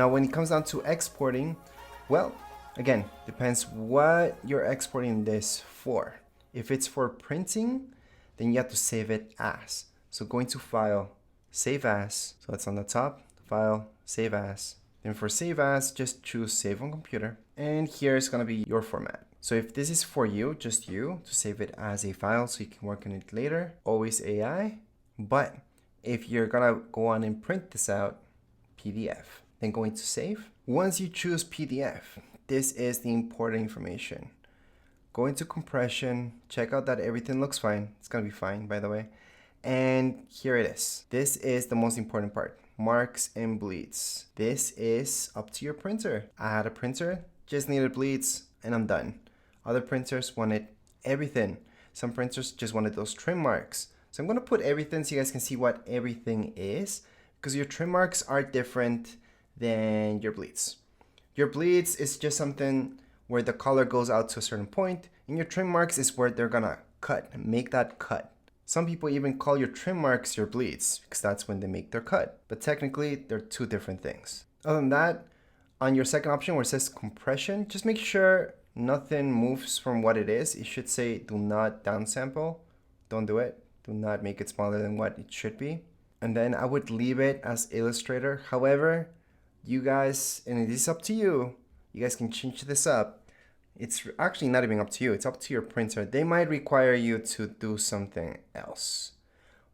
Now, when it comes down to exporting, well, again, depends what you're exporting this for. If it's for printing, then you have to save it as. So going to File, Save As. So it's on the top, File, Save As. Then for Save As, just choose Save on Computer. And here is going to be your format. So if this is for you, just you, to save it as a file so you can work on it later, always AI. But if you're going to go on and print this out, PDF. Then going to Save. Once you choose PDF, this is the important information. Go into compression, check out that everything looks fine. It's going to be fine, by the way. And here it is. This is the most important part. Marks and bleeds. This is up to your printer. I had a printer, just needed bleeds, and I'm done. Other printers wanted everything. Some printers just wanted those trim marks. So I'm going to put everything so you guys can see what everything is, because your trim marks are different than your bleeds. Your bleeds is just something where the color goes out to a certain point, and your trim marks is where they're going to cut, make that cut. Some people even call your trim marks your bleeds, because that's when they make their cut. But technically, they're two different things. Other than that, on your second option where it says compression, just make sure nothing moves from what it is. It should say do not downsample. Don't do it. Do not make it smaller than what it should be. And then I would leave it as Illustrator. However, you guys, and it is up to you, you guys can change this up. It's actually not even up to you. It's up to your printer. They might require you to do something else.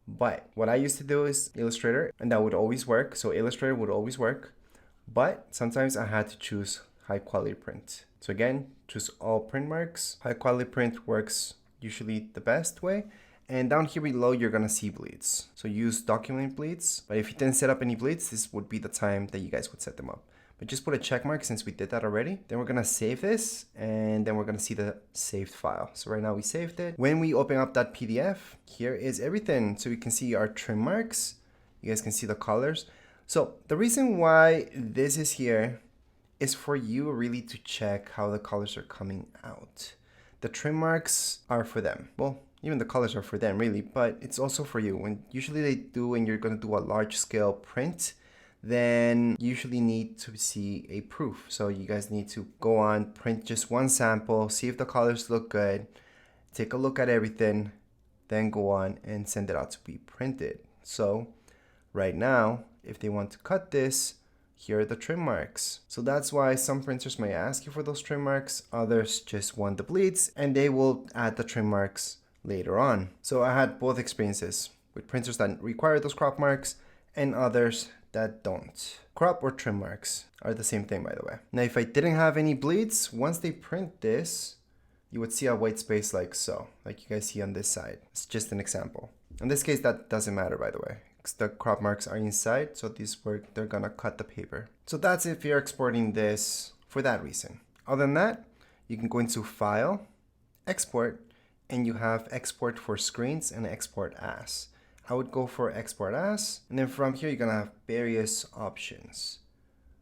But what I used to do is Illustrator, and that would always work. So Illustrator would always work. But sometimes I had to choose high quality print. So again, choose all print marks. High quality print works usually the best way. And down here below, you're gonna see bleeds. So use document bleeds. But if you didn't set up any bleeds, this would be the time that you guys would set them up. But just put a check mark since we did that already. Then we're gonna save this, and then we're gonna see the saved file. So right now we saved it. When we open up that PDF, here is everything. So we can see our trim marks. You guys can see the colors. So the reason why this is here is for you really to check how the colors are coming out. The trim marks are for them. Well, even the colors are for them really, but it's also for you. When usually they do, when you're gonna do a large scale print, then you usually need to see a proof. So you guys need to go on, print just one sample, see if the colors look good, take a look at everything, then go on and send it out to be printed. So right now, if they want to cut this, here are the trim marks. So that's why some printers may ask you for those trim marks, others just want the bleeds, and they will add the trim marks later on. So I had both experiences with printers that require those crop marks and others that don't. Crop or trim marks are the same thing, by the way. Now, if I didn't have any bleeds, once they print this, you would see a white space like so, like you guys see on this side. It's just an example. In this case, that doesn't matter, by the way. The crop marks are inside, so these work, they're gonna cut the paper. So that's if you're exporting this for that reason. Other than that, you can go into File, Export, and you have Export for Screens and Export As. I would go for Export As, and then from here you're gonna have various options.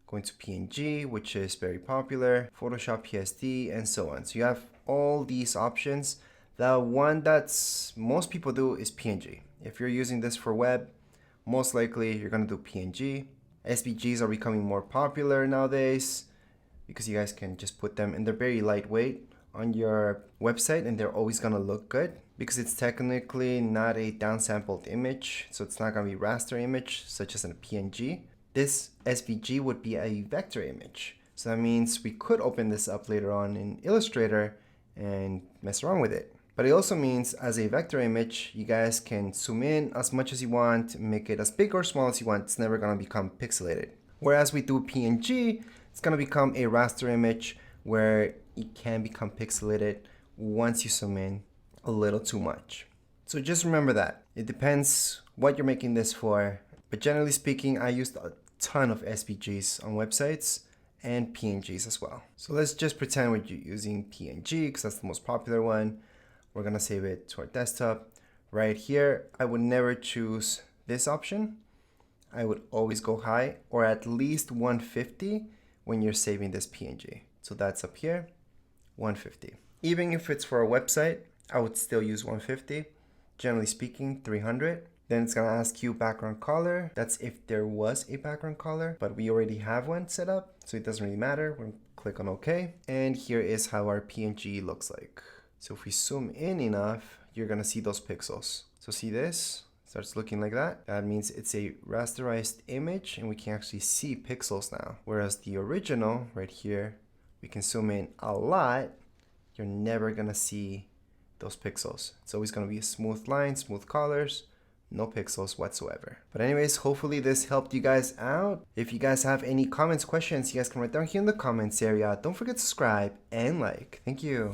Going to PNG, which is very popular, Photoshop PSD, and so on. So you have all these options. The one that's most people do is PNG. If you're using this for web, most likely you're gonna do PNG. SVGs are becoming more popular nowadays because you guys can just put them, and they're very lightweight on your website, and they're always gonna look good because it's technically not a downsampled image, so it's not gonna be raster image such as in a PNG. This SVG would be a vector image. So that means we could open this up later on in Illustrator and mess around with it. But it also means as a vector image, you guys can zoom in as much as you want, make it as big or small as you want. It's never gonna become pixelated. Whereas we do PNG, it's gonna become a raster image where it can become pixelated once you zoom in a little too much. So just remember that. It depends what you're making this for. But generally speaking, I used a ton of SVGs on websites and PNGs as well. So let's just pretend we're using PNG because that's the most popular one. We're gonna save it to our desktop. Right here, I would never choose this option. I would always go high or at least 150 when you're saving this PNG. So that's up here, 150. Even if it's for a website, I would still use 150. Generally speaking, 300. Then it's gonna ask you background color. That's if there was a background color, but we already have one set up, so it doesn't really matter. We'll click on OK. And here is how our PNG looks like. So if we zoom in enough, you're gonna see those pixels. So see this? Starts looking like that. That means it's a rasterized image and we can actually see pixels now. Whereas the original right here, we can zoom in a lot. You're never gonna see those pixels. It's always gonna be a smooth line, smooth colors, no pixels whatsoever. But anyways, hopefully this helped you guys out. If you guys have any comments, questions, you guys can write down here in the comments area. Don't forget to subscribe and like. Thank you.